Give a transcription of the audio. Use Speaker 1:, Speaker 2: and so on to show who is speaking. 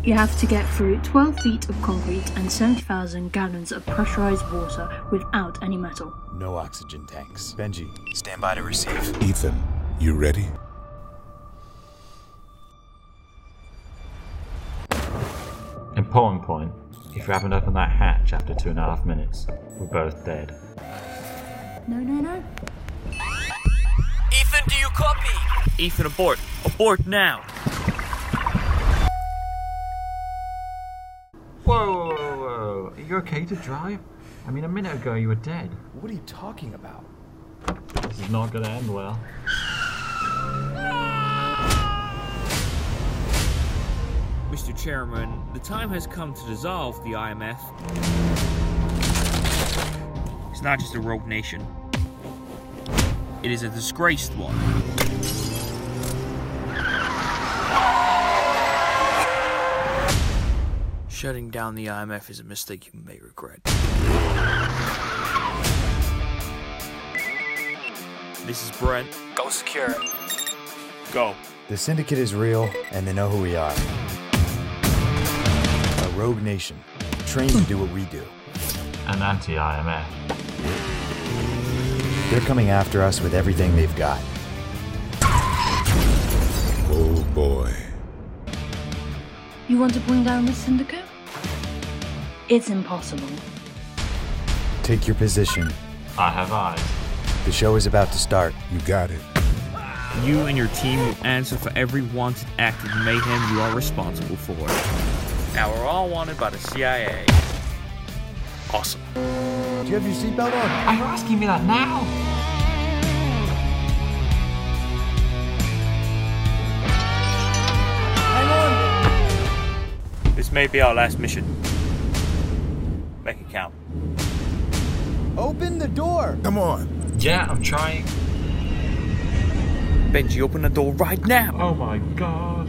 Speaker 1: You have to get through 12 feet of concrete and 70,000 gallons of pressurized water without any metal.
Speaker 2: No oxygen tanks. Benji, stand by to receive.
Speaker 3: Ethan, you ready?
Speaker 4: Important point. If you haven't opened that hatch after 2.5 minutes, we're both dead.
Speaker 1: No.
Speaker 5: Ethan, do you copy? Ethan, abort. Abort now.
Speaker 4: Whoa. Are you okay to drive? I mean, a minute ago you were dead.
Speaker 2: What are you talking about?
Speaker 4: This is not going to end well.
Speaker 5: Mr. Chairman, the time has come to dissolve the IMF. It's not just a rogue nation. It is a disgraced one. Shutting down the IMF is a mistake you may regret. This is Brent. Go secure. Go.
Speaker 2: The Syndicate is real, and they know who we are. A rogue nation, trained to do what we do.
Speaker 4: An anti-IMF.
Speaker 2: They're coming after us with everything they've got.
Speaker 3: Oh boy.
Speaker 1: You want to bring down the Syndicate? It's impossible.
Speaker 2: Take your position.
Speaker 4: I have eyes.
Speaker 2: The show is about to start.
Speaker 3: You got it.
Speaker 5: You and your team will answer for every wanted act of mayhem you are responsible for. Now we're all wanted by the CIA. Awesome.
Speaker 2: Do you have your seatbelt on?
Speaker 4: Are you asking me that now?
Speaker 2: Hang on!
Speaker 5: This may be our last mission. Make it count.
Speaker 2: Open the door!
Speaker 3: Come on.
Speaker 4: Yeah, I'm trying.
Speaker 5: Benji, open the door right now!
Speaker 4: Oh my god.